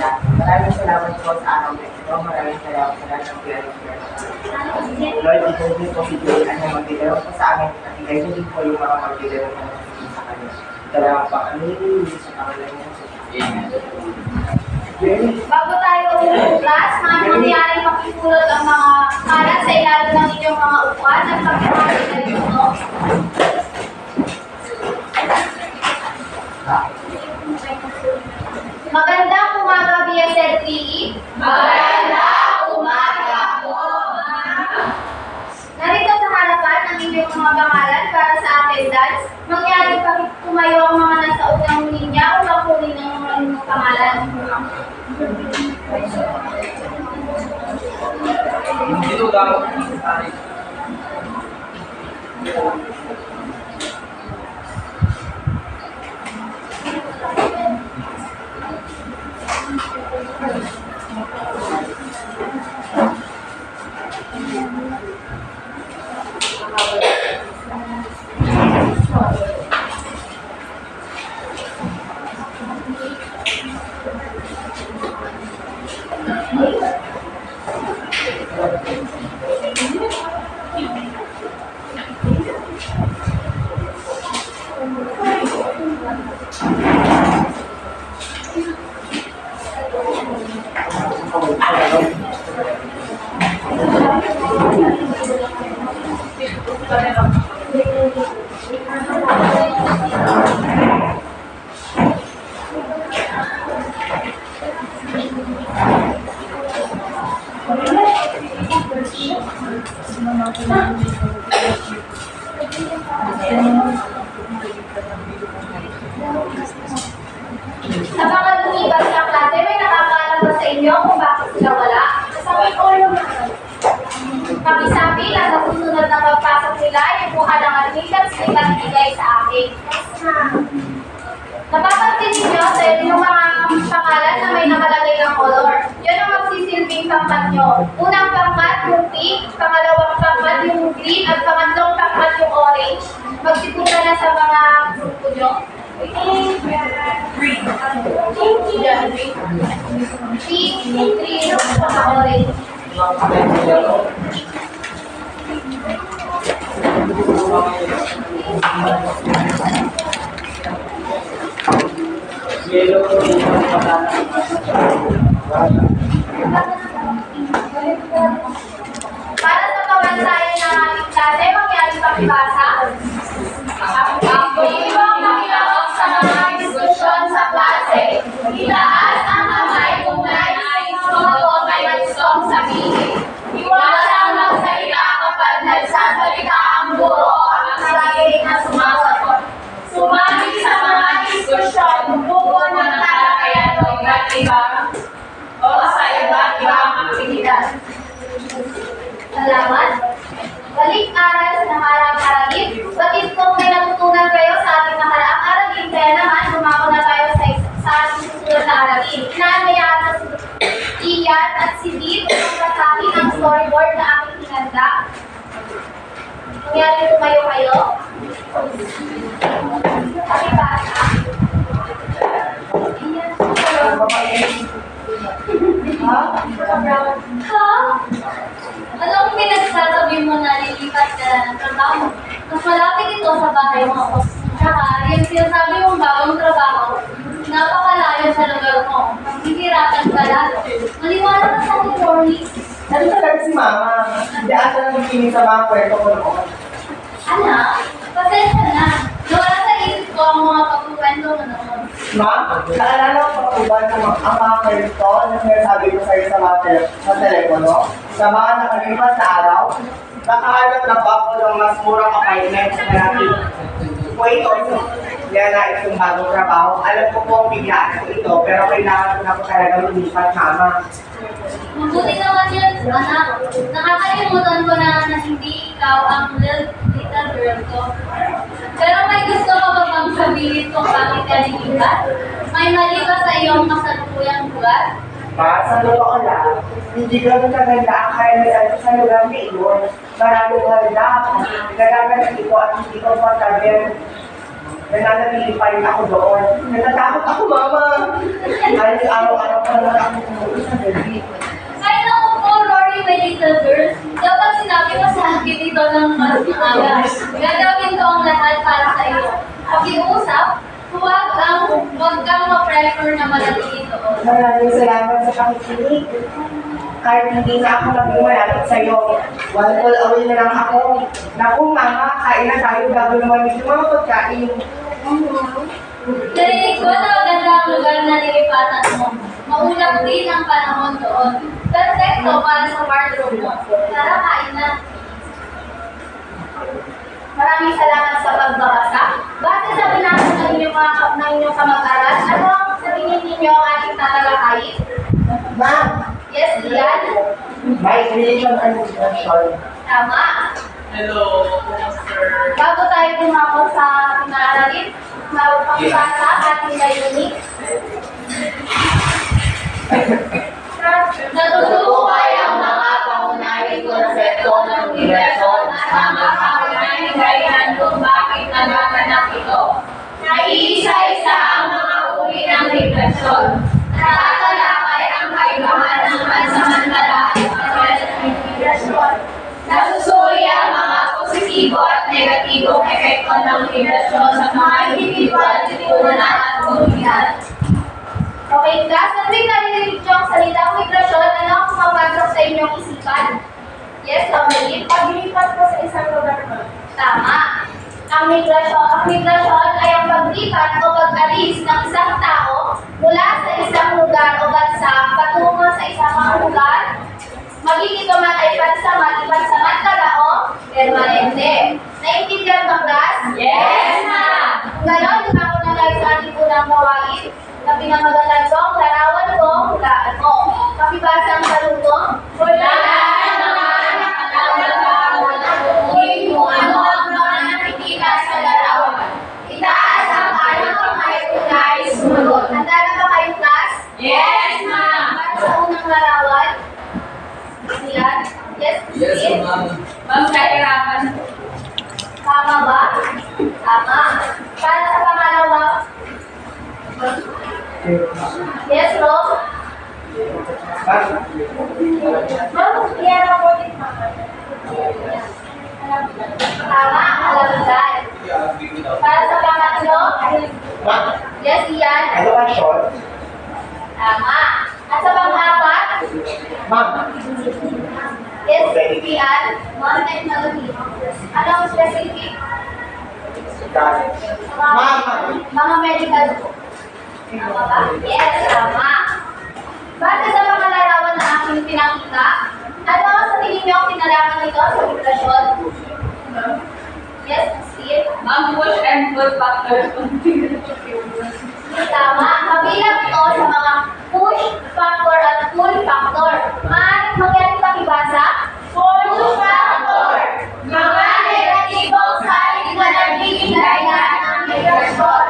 lahat. Maraming salamat po sa araw na ito. Maraming salamat sa lahat ng pinag-share. Lord, ito din po si Joy ang magdidalaw po sa amin at ito din po yung mga magdidalaw na sa kanya. Salamat po kami sa pangalan niya. Amen. Bago tayo umuklas, mangyaring pakipulot ang mga kalat sa ilalim ng inyong mga upuan at pagkakalit na dito. Magandang umaga, BSL PE. Magandang umaga po. Narito sa harapan ang inyong mga pangalan para sa attendance. Mangyaring tumayo ang mga nasa unang linya upang kunin ang mga inyong pangalan. Dito daw. Sa mga lumipas ng klase, may nakakaalam ba sa inyo kung bakit sila wala? Pakisabi na sa susunod na pagpasok nila, yung kuha ng admittance na ibigay sa akin. Napapansin ninyo sa yung mga pangalan na may nakalagay ng color. Yan ang magsisilbing pangkat nyo. Unang pangkat yung pink, pangalawang pangkat yung green, at pangatlong pangkat yung orange. Magsipunta na sa mga grupo nyo. Green. Pink, green, saka orange. Yellow po yung pagkakaroon. Para sa pamantayan ng ating klase, mangyari pakibasa. Ako ibang nakilaok sa mga diskusyon sa klase. Itaas ang kamay kung nais mo may gustong sabihin. Iwasan magsalita kapag nagsasalita ang guro at sarili na sumasagot. Sumali sa mga diskusyon buko ng talakayan o iba't ibang o sa iba't ibang aktibidad. Salamat. Balik-aral sa nakaraang aralin. Batid kong may natutunan kayo sa ating nakaraang aralin, kaya naman lumako na tayo sa ating susunod na aralin. Inaanayaan na si Ian at si Dean upang basahin ang storyboard na aking hinanda. Nangyari tumayo kayo. Pakibasa. Ha? Anong pinagsasabi mo na lilipat ka na ng trabaho? Mas malapit ito sa bahay mo. Tsaka, yung sinasabi mong bagong trabaho, napakalayo sa lugar mo. Maghihirapan ka lalo. Maliwanag ka sa akin, Corny. Ano talaga si Mama? Hindi ata nagiginig sa mga kwento ko noon. Anak, pasensya na. Nawala sa isip ko ang mga pagkukwento mo noon. Ma, naalala ko pa po ba ang mga kwento na sinasabi ko sa'yo sa telepono? Sa mga nakalipas na araw, nakahanap na ba ako ng mas murang apartment na natin? Wait, yan na itong bagong trabaho. Alam ko po ang biglaan ko ito, pero kailangan ko na po talaga lumipat, Mama. Mabuti naman yan, anak. Nakakalimutan ko na hindi ikaw ang little girl ko. Pero may gusto ka ba bang sabihin kung bakit ka nilipat? May mali ba sa iyong kasalukuyang lugar? Pa, sa totoo lang, hindi ganun kaganda ang kaya sa lugar ni iyon. Maraming handa ako. Nagagalit ko at hindi ko matagyan. nananatili pa rin ako doon. Natatakot ako, Mama. Kahit araw-araw pa naman ako tumuloy sa gabi. Ay, naku po, Rory, my little girl. Dapat sinabi mo sa akin dito ng mas maaga. Gagawin ko ang lahat para sa iyo. Pakiusap, huwag kang ma-pressure na manatili doon. Maraming salamat sa pakikinig. Kahit hindi na ako naging malapit sa'yo. One call away na lang ako. Naku, Mama, kain na tayo bago naman yung mga pagkain. Narinig ko na maganda ang lugar na nilipatan mo. Maulap din ang panahon doon. Perfecto para sa wardrobe mo. Tara, kain na. Maraming salamat sa pagbabasa. Base sa binasa ng inyong kamag-aral, ano ang sabihin ninyo ang ating tatalakayin? Ma'am, Yes, Ian? my religion and instruction. Tama. Hello, sir. Bago tayo tumako sa pinaralin, mapapasa ating layunin. Natutukoy ang mga pangunahing konsepto ng universo at ang mga pangunahing dahilan kung bakit nagaganap ito. Naiisa-isa ang mga uri ng refleksyon. Natatalakay ang kaibahan ng pansamantala at ng refleksyon. Nasusuri ang mga positibo at negatibong epekto ng refleksyon sa mga individual, lipunan at komunidad. Okay, class, sa tuwing narinig niyo ang salitang migrasyon, ano ang pumapasok sa inyong isipan? Yes, Amelie? Paglipat ko sa isang lugar mo. Tama. Ang migrasyon ay ang paglipat o pag-alis ng isang tao mula sa isang lugar o bansa patungo sa isang lugar. Magiging ito man ay pansamantala o permanente. Naintindihan ba, class? Yes, ma'am! Kung gano'n, dumako na tayo sa ating unang gawain na pinamagatan ko ang larawan ko, hulaan mo. Pakibasa ang saluto. Hulaan mga anak at ang natutuloy kung ano ang mga nakikita sa larawan. Itaas ang kanyang kamay kung nais sumagot. Handa na ba kayo, class? Yes, ma'am! Para sa unang larawan, yan. Yes, Yes, Steve? ma'am. Ma'am, kahirapan. Tama ba? Tama. Para sa pangalawa, yes, Rob? Ma'am, yan ako din. Tama, kalamdan. Para sa pangatlo, Ma'am, yes, Ian? ano ba short? Tama. At sa pang-apat, Ma'am, yes, Ian? Ma'am, technology. Anong specific? Ma'am, Mga medical po. Tama ba? Yes, tama. Base sa mga larawan na aking pinakita, ano sa tingin niyo ang kinalaman nito sa migrasyon? Yes, Steve? Ma'am, push and pull factors. Tama. Kabilang ito sa mga push factor at pull factor. Maaaring mangyari pakibasa? Push factor. Mga negatibong saling na nagiging dahilan ng migrasyon.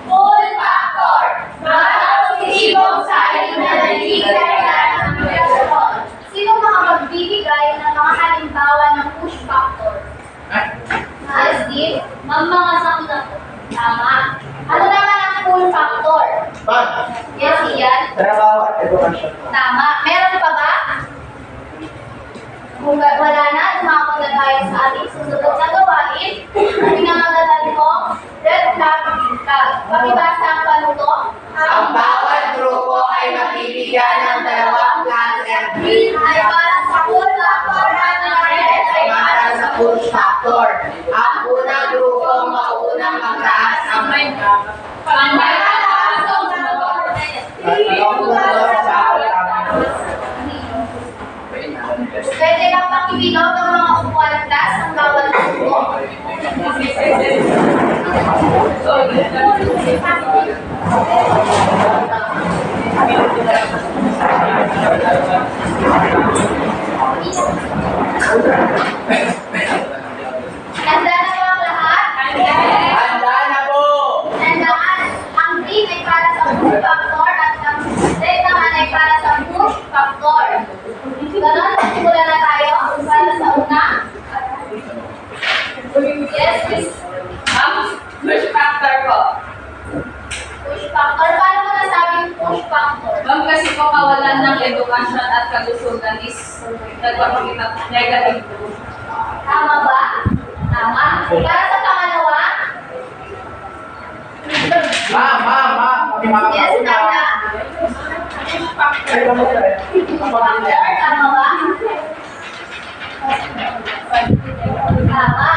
Pull factor. Mga positibong saling na nagiging dahilan ng migrasyon. Sino mga magbibigay ng mga halimbawa ng push factor? Yes, Steve? Mga sakuna po. Tama. Ano naman ang pull factor? ma'am, Yes, Ian? trabaho at edukasyon. Tama. Meron pa ba? Kung wala na, dumako na tayo sa ating susunod na gawain. Pinamagatan ko, red flag, green flag. Pakibasa ang panuto. Ang bawat grupo ay mabibigyan ng dalawang klase. Green ay para sa pull factor at ang red ay para sa push factor. Ang unang grupo maunang magtaas ang pangmalakas Pwede lang pakibigaw ng mga upuan class ang bawat grupo. Handa na ba ang lahat? Handa na po! Tandaan, ang Pag kasi po kawalan ng edukasyon at kalusugan is nagpapakita ng negative. Tama ba? Tama. Para sa pangalawa? Yes, tama. Tama ba? Tama.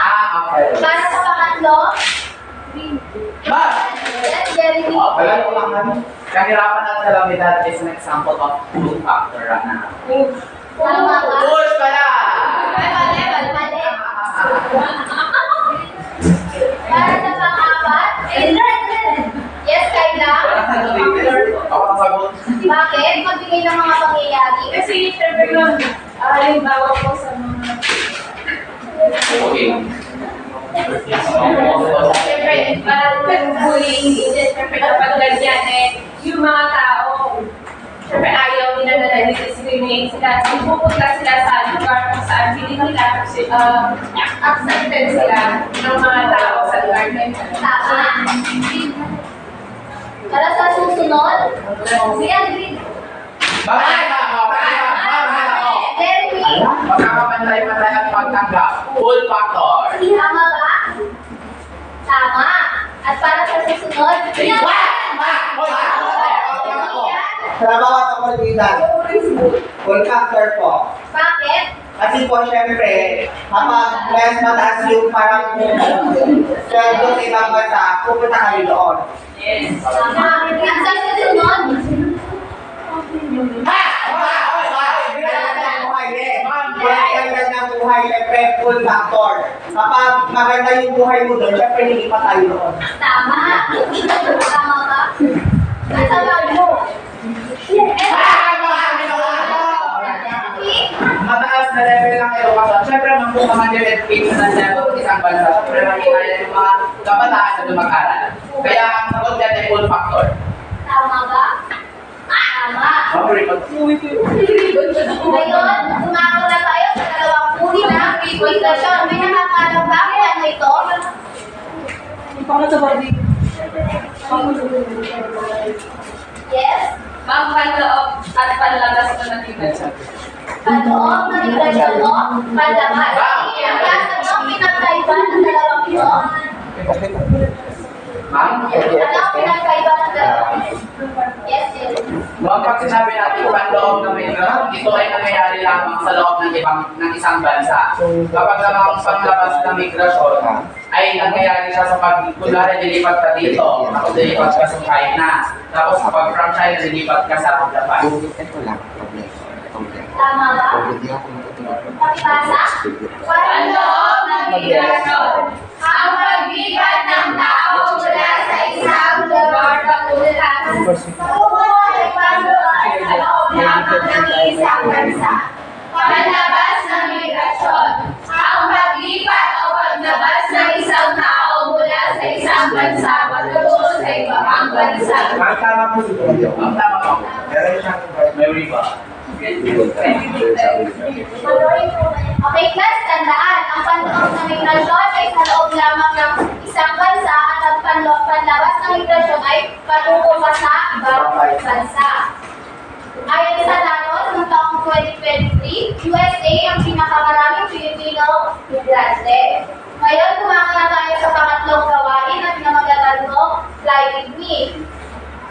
Para sa pangatlo? Yes, Jeremy. Kahirapan ng kalamidad is an example of pull factor. Tama ba? Push pala! Mali. Para sa pang-apat? Yes, Kayla. Ako ang sagot. Bakit? Magbigay ng mga pangyayari. Kasi syempre yun, halimbawa po sa mga Okay. Siyempre, parang bullying, siyempre kapag ganyan yung mga tao, siyempre ayaw nila na nag-discriminate sila. So, pupunta sila sa lugar kung saan hindi nila accepted sila ng mga tao sa lugar na yun. Tama. Para sa susunod? Sige, Jeremy. Magkakapantay-pantay at pagtanggap. Pull factor. Tama ba? Tama. At para sa susunod? Sa bawat kapagitan, full factor po. Bakit? Kasi po, syempre, kapag mas mataas yung parang sweldo sa ibang bansa, pupunta kayo doon. Yes. Tama. At sa susunod? Ganda ng buhay, syempre, full factor. Kapag maganda yung buhay mo doon, syempre, hindi pa tayo doon. Tama. Tama ba? At sa bago? Mataas na level ng edukasyon. Siyempre, mag-education na level ng isang bansa. Siyempre, makikaya yung mga kabataan na mag-aral. Kaya, ang sagot dyan ay full factor. Tama ba? Tama. Ngayon, tumako na tayo sa dalawang uri ng equation. May nakakalam ba kung ano ito? Yes? Magpanloob at panlabas na natigan. Panloob ng equation mo, panlabas. Ang klase mo, pinagkaiba ng dalawang ito. Ma'am? Ano ang pinagkaiba ng dalawang ito? Yes, yes. Ma'am, pag sinabi natin panloob na migration, ito ay nangyayari lamang sa loob ng isang bansa. Kapag namang panglabas ng migrasyon, ay nangyayari siya sa kunwari lilipat ka dito, tapos lilipat ka sa China, tapos kapag from China, lilipat ka sa Japan. Tama ba? Pakibasa? Panloob ng migrasyon. Ang pagbigat ng tao mula sa isang lugar papunta Ay, panloob sa loob lamang ng isang bansa. Panlabas ng migrasyon. Ang paglipat o paglabas ng isang tao mula sa isang bansa patungo sa ibang bansa. Ang tama po siguro. Ang tama po. Meron siyang Memory ba? Okay, class, tandaan. Ang panloob ng migrasyon ay sa loob lamang ng isang bansa at ang panlabas ng migrasyon ay patungo pa sa ibang bansa. Ayon sa datos ng taong 2023, USA ang pinakamaraming Pilipino migrante. Ngayon, kumaka na tayo sa pangatlong gawain na pinamagatan mo, Fly With Me.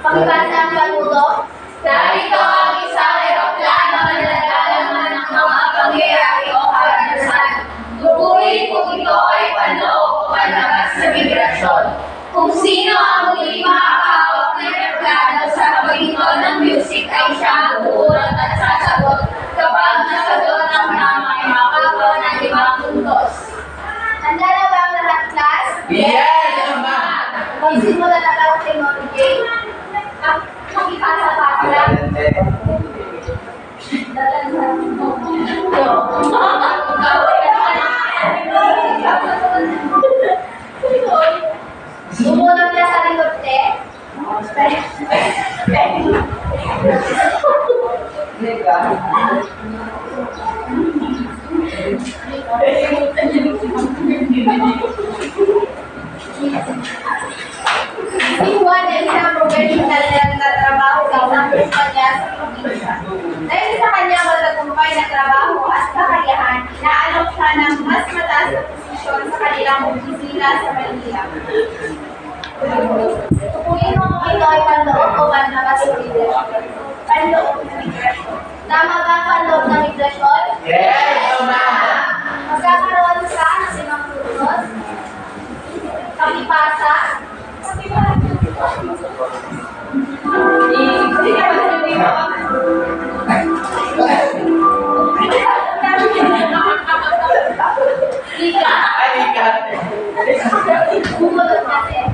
Pakibasa ang saludo. Narito ang isang eroplano na nagdalaman ng mga pangyayari o karanasan. Tukuyin kung ito ay panloob o panlabas sa migrasyon. Kung sino ang muli makakahawak ng eroplano sa pagitan ng music ay siya ang uulat at sasagot. Kapag nasagot ang tama ay makakawa ng 5 puntos. Handa na ba ang lahat, class? Yes, ma'am! Magsimula na tayo kay Mary Jane. Pakipasa-pasa lang. Sumunod na sa likod, te. Si Juan ay isang professional na nagtatrabaho trabaho sa isang kumpanya sa probinsya. Dahil sa kanyang matagumpay na trabaho at kakayahan, inaalok siya ng mas mataas na posisyon sa kanilang opisina sa Manila. Tukuyin mo kung ito ay panloob o panlabas ng migrasyon. Panloob ng migrasyon. Tama ba ang panloob ng migrasyon? Yes, tama! Magkakaroon ka ng limang turnos. Kapipasa. Ika. Halika! Bumunod natin.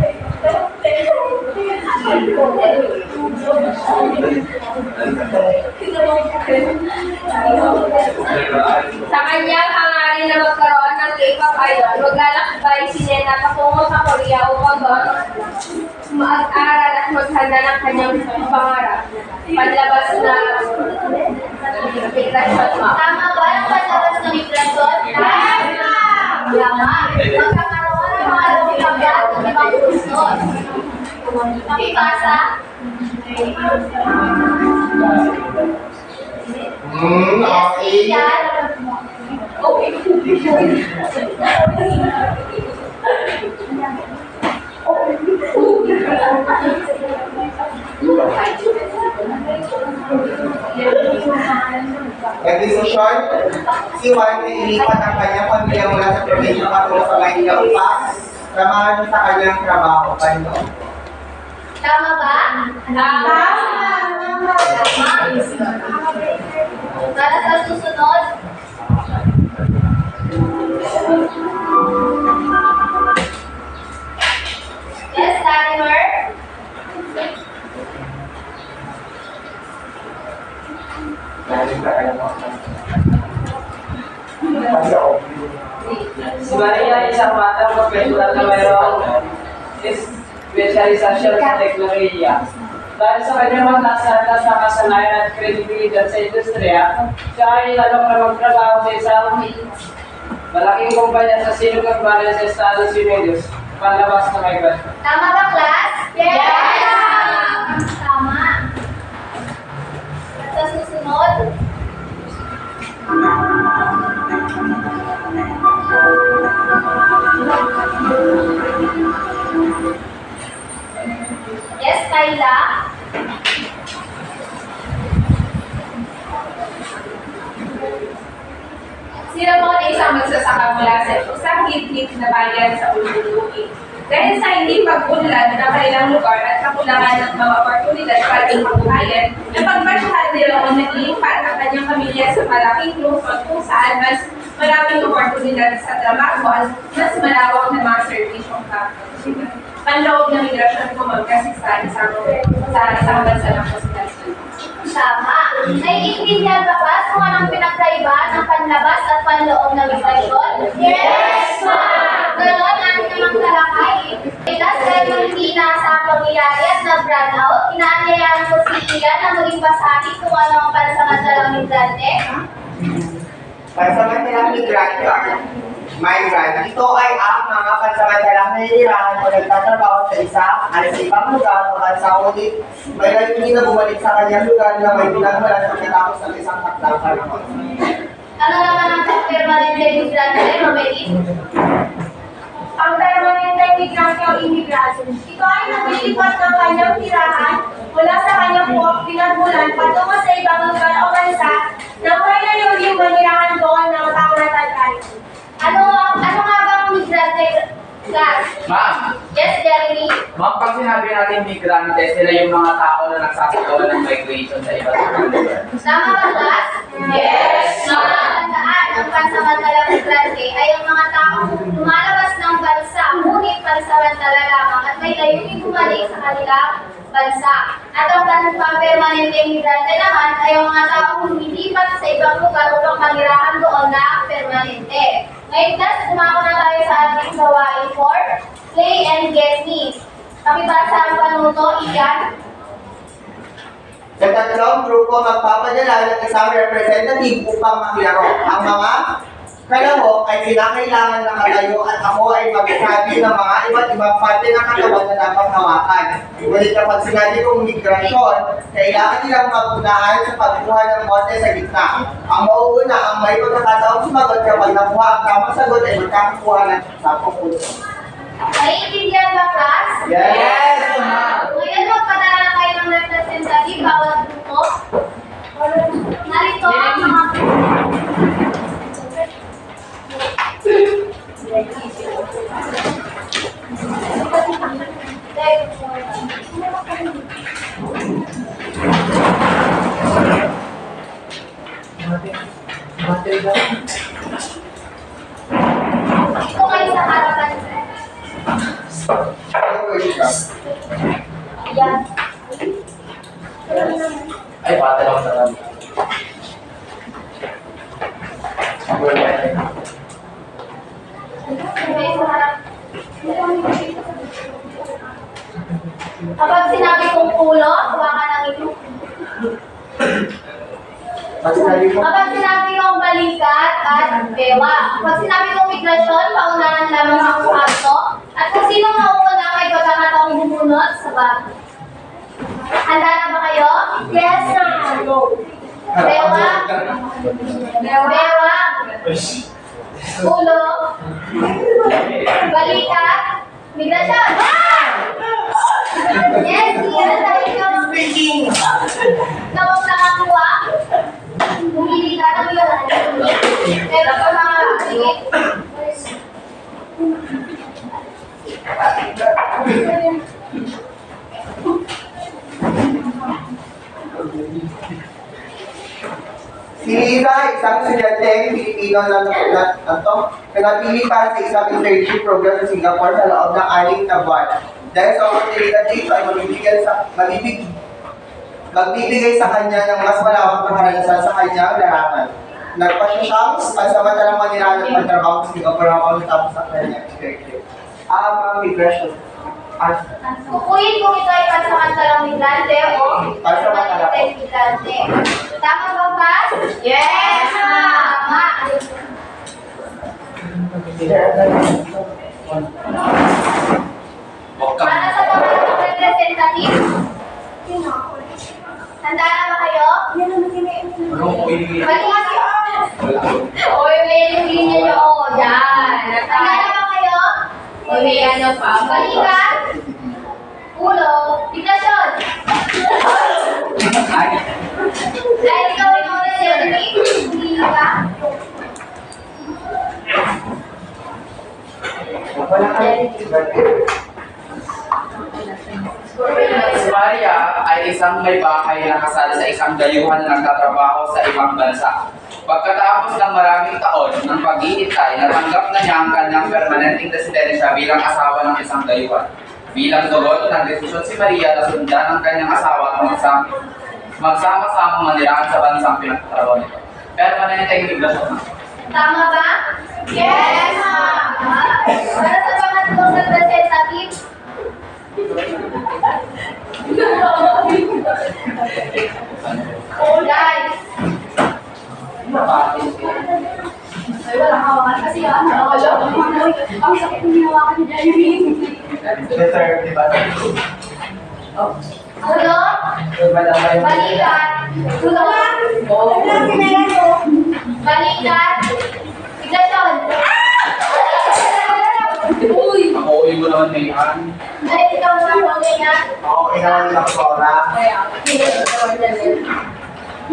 Sa kanyang hangarin na magkaroon ng K-pop idol, maglalakbay si Lena patungo sa Korea upang doon mag-aral at maghanda ng kanyang pangarap. Panlabas na migrasyon mo. Tama ba ang panlabas ng migrasyon? Tama! Tama. Magkakaroon ng mga lumipagyan ng limang turnos. Kapipasa. Okay. Yan. Nagdesisyon, si Juan ay ilipat ang kanyang pamilya mula sa probinsya patungo sa Maynila upang samahan sa kanyang trabaho. Paano? Tama ba? Tama. Para sa susunod. Yes, timer. Si Maria ay isang batang profesional na mayroong espesyalisasyon sa teknolohiya. Dahil sa kanyang mataas na antas na kasanayan at kredibilidad sa industriya, siya ay lalong na magtrabaho sa isang malaking kumpanya sa Silicon Valley sa Estados Unidos, panlabas na migrasyon. Tama ba, class? Yes! Tama. At sa susunod. Yes, Kayla? Si Ramon ay isang magsasaka mula sa isang hit-hit na bayan sa Ululuki. Dahil sa hindi pag-unlad ng kanilang lugar at kakulangan ng mga oportunidad para ipagbuhayan, napagmasyahan ni Ramon na ilipat ang kanyang pamilya sa malaking lungsod kung saan mas maraming oportunidad sa trabaho at mas malawak na mga servisyong kapwa. Panloob na migrasyon ko magkasisa sa isang bansa ng presidency. Tama. Naiintindihan ba, class, kung anong pinagkaiba ng panlabas at panloob na migrasyon? Yes, ma'am! Ganon ang namang talakay. Class, dahil hindi na sa pangyayari at nag-run out, inaanyayahan ko si Ian na maging basari kung ano ang pansamantalang migrante. Pansamantalang migrante ang migrant. Ito ay ang mga pansamantalang nahihirahan o nagtatrabaho sa ibang lugar o bansa ulit may layunin na bumalik sa kanyang lugar na may pinagmulan sa pagkatapos ng isang takdang panahon. Ano naman ang permanente migrante, Romeline? Ang permanente migrante o immigration, ito ay naglilipat ng kanyang tirahan mula sa kanyang pinagmulan patungo sa ibang lugar o bansa na may layuning manirahan doon ng pangmatagay. Ano nga bang migrante, class? Ma'am, Yes, Jeremy? ma'am, pag sinabi natin migrante, sila yung mga tao na nagsasagawa ng migration sa iba't ibang lugar. Tama ba, class? Yes, ma'am. Tandaan, ang pansamantalang migrante ay ang mga taong lumalabas ng bansa, ngunit pansamantala lamang at may layunin bumalik sa kanilang bansa. At ang pampermanente migrante naman ay ang mga taong lumilipat sa ibang lugar upang manirahan doon na permanente. Ngayon, class, kumako na tayo sa ating gawain for Play and Get Me. Pakibasa ang panuto, Ian. Sa tatlong grupo magpapadala ng isang representative upang maglaro. Ang mga Kalahok ay kinakailangan na katayo at ako ay magsabi ng mga iba't ibang parte ng katawan na dapat hawakan. Ngunit kapag sinabi kong migrasyon, kailangan nilang magunahan sa pagkuha ng bote sa gitna. Ang mauuna ang may pagkakataong sumagot kapag nakuha ang tamang sagot ay magkakakuha ng 10 puntos. Naiintindihan ba, class? Yes! Ngayon, magpadala na kayo ng representative bawat grupo. Narito ang mga... Ito kayo sa harapan. Ayan. Ay, pata lang sa kami. Kapag sinabi kong ulo, hawakan ng ito. Pag sinabi ko, Kapag sinabi kong balikat at bewa. Kapag sinabi kong migrasyon, paunahan lamang ang kwarto. At kung sino mauna may pagkakataong bumunot sa bag. Handa na ba kayo? Yes, ma'am. Bewa. Bewa. Ulo. Balikat. Migrasyon. Yes, yan. Dahil ikaw ang ikaw ang nakakuha. Pumili ka ng yun. Pero sa mga sige. si Lisa, isang estudyante Pilipino na nagpili para sa isang internship program sa Singapore sa loob ng 6 na buwan. Dahil sa oportunidad dito ay magbibigay sa kanya ng mas malawak na karanasan sa kanyang larangan. Nagpasya siyang pansamantalang manirahan at magtrabaho sa Singapore habang natapos ang kanyang internship. Mga migration. Kukuyin kung ito ay pansamantalang migrante o pansamantalang migrante. Tama ba, Paz? Yes! Tama! Para sa pagkakang representative, handa na ba kayo? Balikat! Oy, may linya nyo. Yan. Handa na ba kayo? May ano pa? Balikat! Ulo! Migrasyon! Dahil ikaw ay mga representative, hindi ka? Wala ka Si Maria ay isang may bahay na kasal sa isang dayuhan na nagtatrabaho sa ibang bansa. Pagkatapos ng maraming taon ng pag-iintay, natanggap na niya ang kanyang permanenteng residensya bilang asawa ng isang dayuhan. Bilang tugon, nagdesisyon si Maria na sundan ang kanyang asawa na magsama-samang manirahan sa bansang pinagtatrabaho nito. Permanenteng migrasyon na. Tama ba? Yes, ma'am! Para sa pangatlong representative, guys, ay wala hawakan kasi ang sakit ng hawakan ni Jeremy. Better, di ba? Ulo, balikat, ulo, balikat, migrasyon. Uy! Ako uwi mo naman na yan. Ay, ikaw na ako ganyan. Oo, inawan nila ko Sora.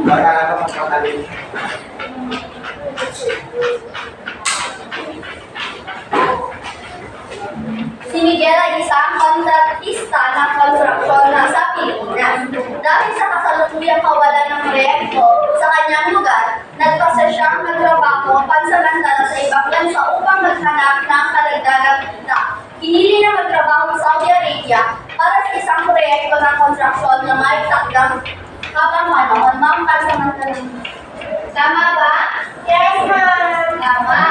Baka na ka magkakalit. Si Miguel ay isang kontratista ng konstruksyon na sa Pilipinas. Dahil sa kasalukuyang kawalan ng proyekto sa kanyang lugar, nagpasa siyang magtrabaho pansamantala sa ibang bansa upang maghanap ng karagdagang kita. Pinili na magtrabaho sa Saudi Arabia para sa isang proyekto ng konstruksyon na may takdang habang panahon ng pansamantalang. Tama ba? Yes, ma'am! Tama.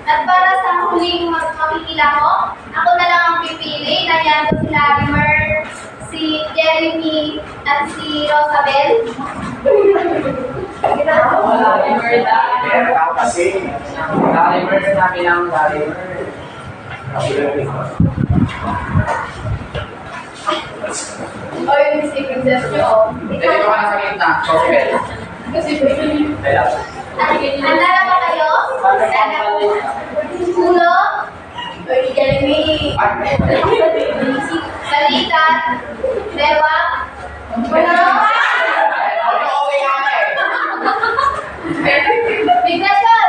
At para sa huling makikila ko, ako na lang ang pipili. Nandiyan ko si Larimer, si Jeremy, at si Rosabel. Wala, Meron ako kasi. Deliver namin ang deliver. O yung si Princess nyo. Dito ka na sa gitna. Sospel. Kasi Handa na ba kayo? ulo. O Jeremy. Balikat. Bewak. Migration!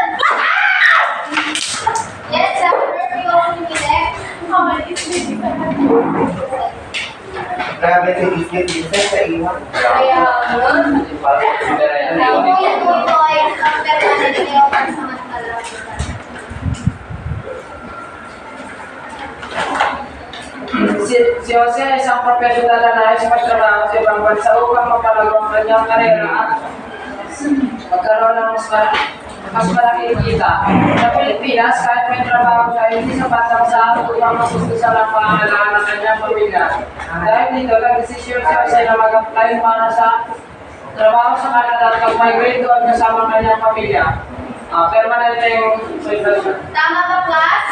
Yes, sir. Perfect yung pinili. Grabe si Biscuit Vincent sa iwan. Kaya, Ang kuya po ito ay ang permanent niyo pansamantala. Si Jose ay isang profesional na nais magtrabaho sa ibang bansa upang mapalago ang kanyang karera at magkaroon ng mas malaking kita. Sa Pilipinas, kahit may trabaho siya, hindi sapat ang sahod upang masustusan ang pangangailangan ng kanyang pamilya. Dahil dito, nag-desisyon si Jose na mag-apply para sa trabaho sa Canada at mag-migrate doon kasama ang kanyang pamilya. Permanent na yung sitwasyon. Tama ba, class?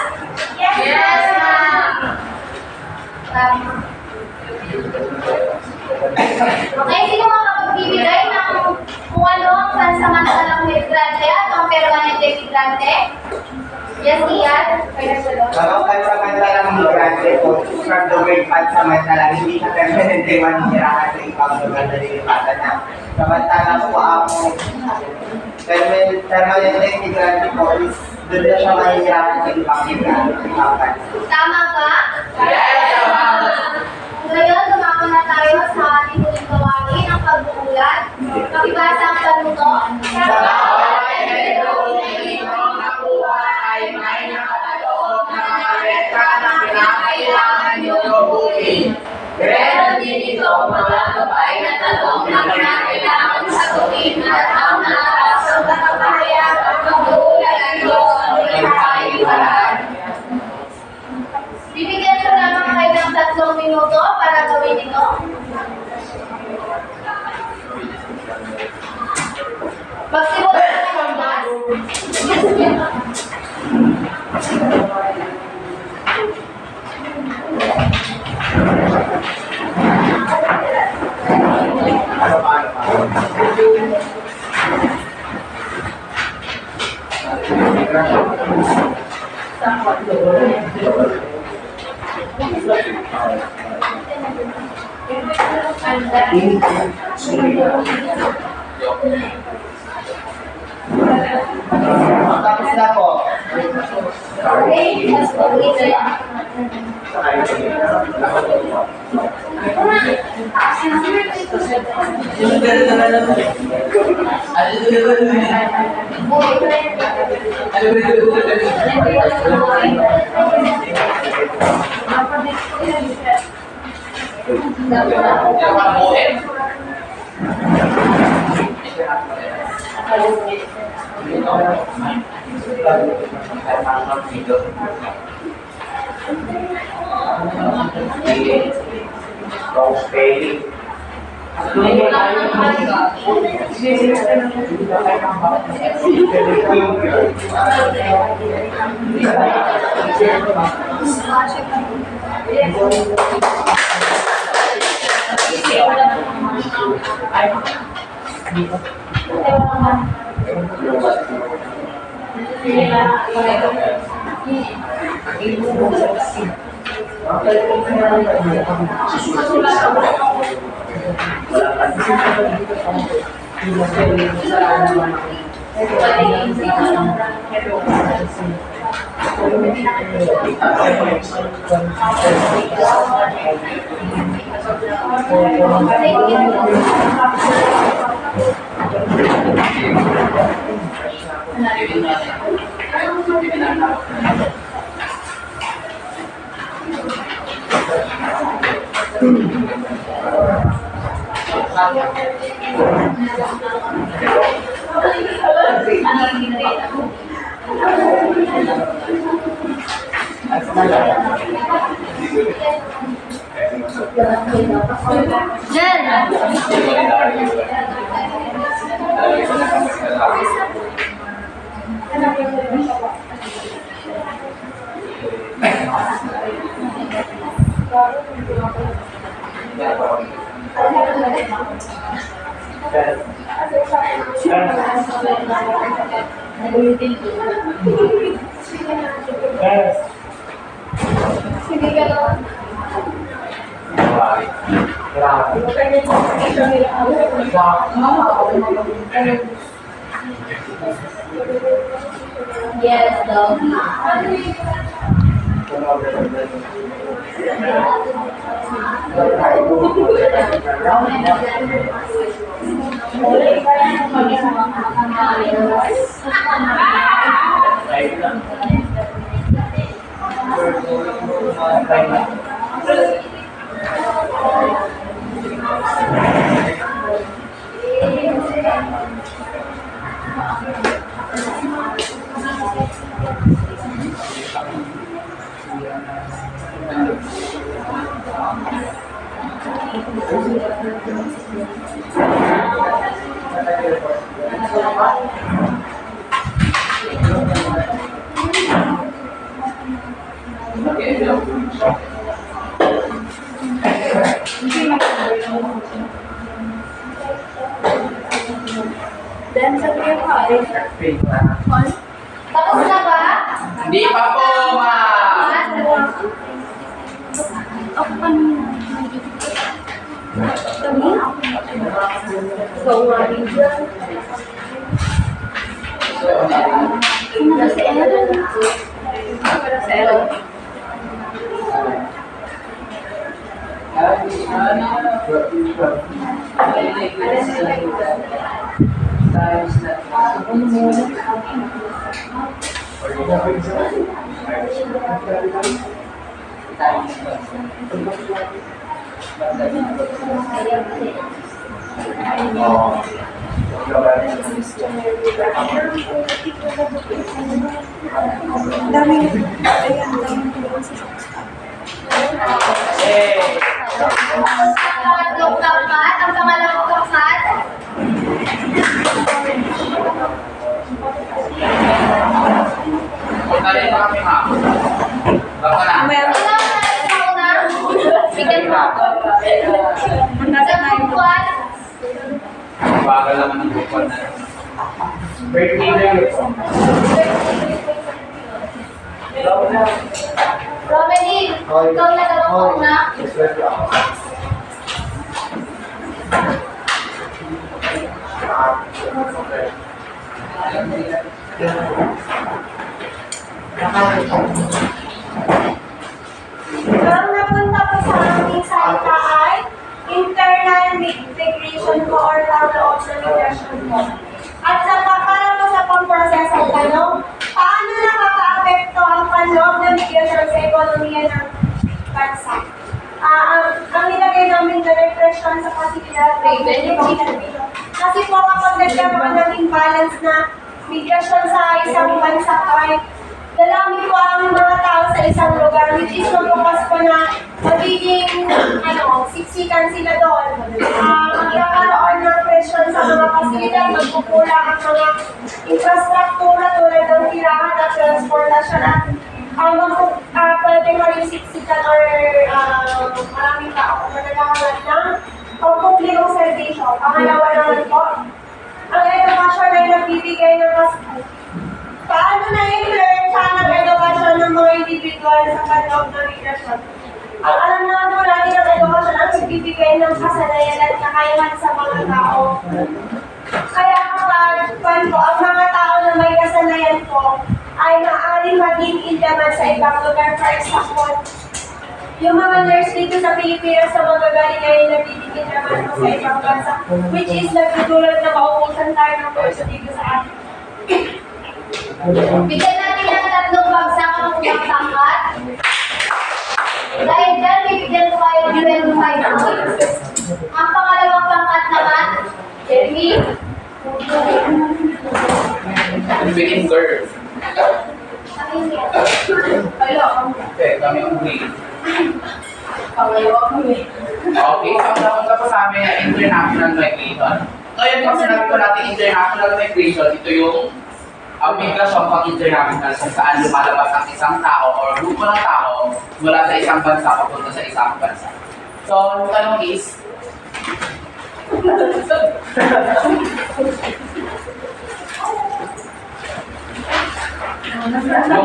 Yes, ma'am. Tama. Okay, sino makapagbibigay ng kung ano ang pansamantalang migrante at ang permanente migrante? Yes, Ian? Kapag pansamantalang migrante po, from the word pansamantala, hindi siya permanente manirahan sa ibang lugar na nilipatan na. Samantala po ako, permanente migrante po is doon na siya manirahan sa ibang lugar. Tama ba? Ngayon, tumako na tayo sa ating huling gawain, ang pagbuulat. Pakibasa ang panuto. Sa bawat elektron na nakuha ay may nakatalog na mga letra na kinakailangan nyo buuin. Meron din ito mga gabay na tanong na kinakailangan sagutin at ang naarap sa nakapahayag at pag-uulat nito sa ulit paraan. Bibigyan ko naman kayo ng 3 minuto para gawin ito. Magsimula na ng class. Tapos na po. Okay, mas pag-ulit na yan. Sige ka lang. Yes, daw. Tapos na ba? Hindi pa po, ma. Ang pangatlong pangkat, ang pangalawang pangkat. Punta rin pa kami, ma. Baka na. Ilang na bigyan mo ako. Sa buwan, Bagal naman ng bukod na. Birthday na yun. Romedy, ikaw na dalawang na. Ang napunta po sa aming salita ay internal migration po or download na migration po. At sa para po sa pang-process ang tanong, paano nakaka-apekto ang panloob na migration sa ekonomiya ng bansa? Ang nilagay namin na repression sa pasilidad kasi po kapag nagkaroon ng imbalance na migration sa isang bansa ay dalami po ang mga tao sa isang lugar, which is magbukas po na magiging, siksikan sila doon. Magkakaroon ng presyon sa mga pasilidad, magkukulang ang mga infrastruktura tulad ng tirahan at transportasyon at pwede maging siksikan or maraming tao na naghahanap ng pampublikong servisyo. Pangalawa naman po, ang edukasyon ay nagbibigay ng paano na-influensya ng edukasyon ng mga individual sa panloob ng migrasyon? Ang alam naman po natin ang edukasyon ang nagbibigay ng kasanayan at kakayahan sa mga tao. Kaya kapag ang mga tao na may kasanayan po ay maaaring maging in-demand sa ibang lugar. For example, yung mga nurse dito sa Pilipinas sa magagaling ay nabibigyan naman po sa ibang bansa, which is nagtutulad na mauusan tayo ng nurse dito sa atin. Bigyan natin ng tatlong bagsak ang unang pangkat. Dahil dyan, bibigyan ko kayo ng 25 points. Ang pangalawang pangkat naman, Jeremy. Begin girl. Okay, kami ang green. Okay, so napunta po sa amin ang international migration. So yun, pag sinabi ko natin international migration, ito yung ang migrasyon pang-international kung saan lumalabas ang isang tao o grupo ng tao mula sa isang bansa papunta sa isang bansa. So, yung tanong is, yung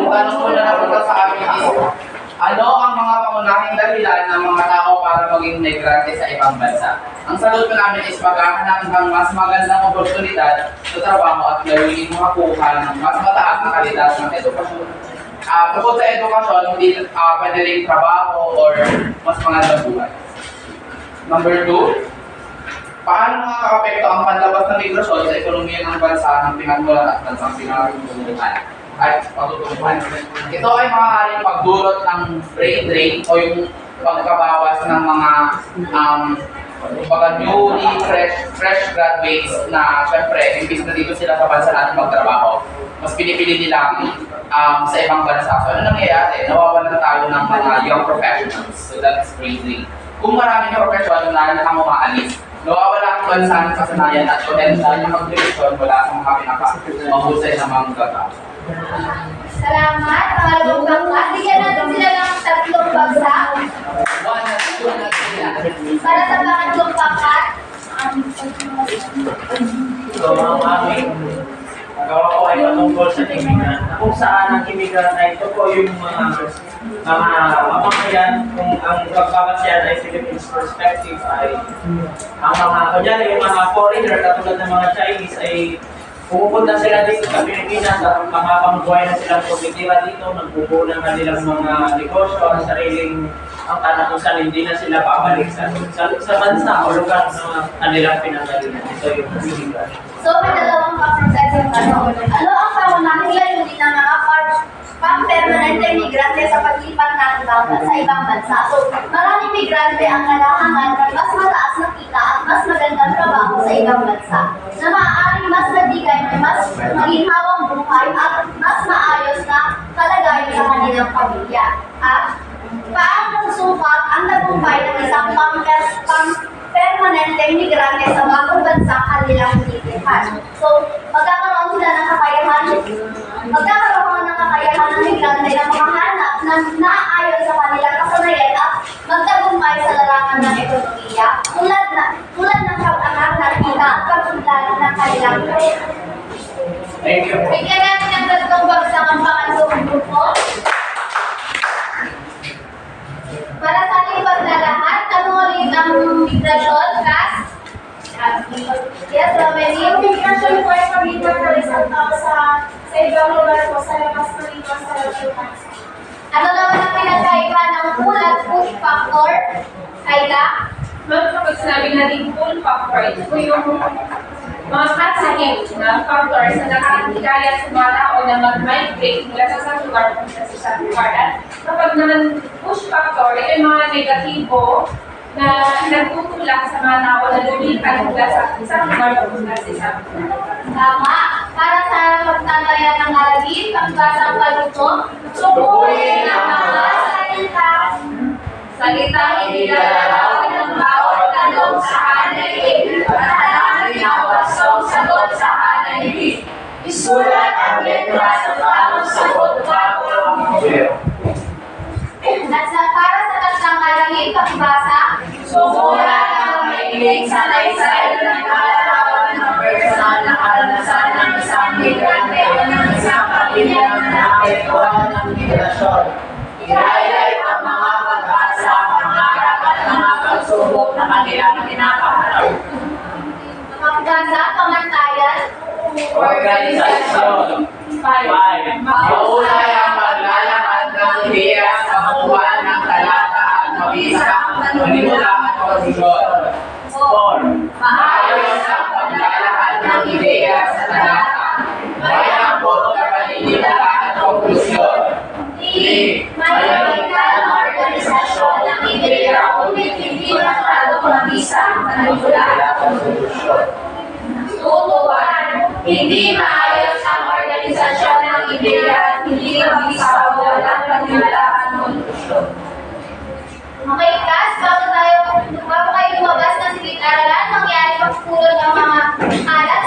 tanong ko na napunta sa amin is, ano ang mga pangunahing dahilan ng mga tao para maging migrante sa ibang bansa? Ang sagot ko namin is maghahanap ng mas magandang oportunidad sa trabaho at layunin makakuha ng mas mataas na kalidad ng edukasyon. Bukod sa edukasyon, hindi pwede rin trabaho or mas magandang buhay. Number 2, paano nakaka-apekto ang panlabas ng migrasyon sa ekonomiya ng bansa ng pinagmulan at bansang pinagmulan? At patutunan. Ito ay maaaring pagdulot ng brain drain o yung pagkabawas ng mga newly fresh graduates na syempre, imbis na dito sila sa bansa natin magtrabaho, mas pinipili nilang sa ibang bansa. So ano nangyayari? Nawawalan na tayo ng mga young professionals. So that's brain drain. Kung marami ng professional na umaalis, nawawala ang bansa ng kasanayan at potential ng mag-direksyon mula sa mga pinaka-mahusay na mga trabaho. Salamat. Pangalawang bangka. Bigyan natin sila ng 3 bagsak. 1 at 2 na sila. Para sa pangatlong bangka. So, ang aming gawa ko ay patungkol sa immigrant. Kung saan ang immigrant ay ito po yung mga mamamayan kung ang pagbabasyan ay Philippines perspective ay ang mga kunyari yung mga foreigner katulad ng mga Chinese ay pumupunta sila dito sa Pilipinas at makapangbuhay na silang tumitira dito, nagbubuo ng kanilang mga negosyo at sariling ang tanong kung saan hindi na sila babalik sa bansa o lugar na kanilang pinanggalingan. Ito yung immigrant. So, may dalawang kaproseso tanong. Ano ang pangunahing layunin ng mga pang-permanente migrante sa paglipat sa ibang bansa? So, maraming migrante ang kailangan ng mas mataas na kita at mas magandang trabaho sa ibang bansa na maaaring mas magbigay ng mas maginhawang buhay at mas maayos na kalagayan sa kanilang pamilya. At paano susukat ang tagumpay ng isang pang-permanente migrante sa bagong bansa kanilang titirahan? So, magkakaroon sila ng kakayahan ng migrante na makahanap ng naayon sa kanilang kasanayan at magtagumpay sa larangan ng ekonomiya tulad ng pag-angat ng kita at pag-unlad ng kanilang karir. Thank you. Bigyan natin ng 3 bagsak ang pangatlong grupo. Para sa ating pagdalahan, tanong ulit ang migrasyon, Cass. Yes, Romeli. Yung migration po ay pag-iwan ng isang tao sa ibang lugar po, sa labas ng ito, sa lugar. Ano naman ang pinagkaiba ng pull at push factor? Ayla? Ma'am, kapag sinabi natin pull factor, ito po yung mga positive na factors na nakakikaya sa mga tao na mag-migrate mula sa isang lugar sa isang lugar. At kapag naman push factor, ito yung mga negatibo na nagtutulak sa mga tao na lumipat mula sa isang lugar sa isang lugar. Tama. Para sa pagtatayan ng alagin, pagbasang palutong, Sukuyin ang mga salita. Salitang inilalarawan ng bawat tanong sa hanay at hanapin ang wasong sagot sa hanay. Isulat ang letra sa tamang sagot bago ang video. At para sa tatlong alagin, pagbasa, Sumulat ang mahilig sa laysay ng kalarawan ng personal na karanasan ng isang migrante o ng isang pamilya na naapektuhan ng migrasyon. I-highlight ang mga pag-asa, pangarap at mga pagsubok na kanilang pinapaharap. pagbasa, pamantayan, Organisasyon. 5. Maunay ang paglalakad ng ideya sa kabuuan ng talata at mabisang panimula at posisyon. 4. Maayos ang paglalakad ng ideya sa talata. May ambot na panimula at konklusyon. Mayroon ang organisasyon ng ideya o hindi masyadong mabisa ang panimula at konklusyon. Tutuan, hindi maayos ang organisasyon ng ideya at hindi mabisa o walang panimula at konklusyon. Okay, Cass, bago kayo lumabas ng silid-aralan, mangyari pagpulot ng mga alat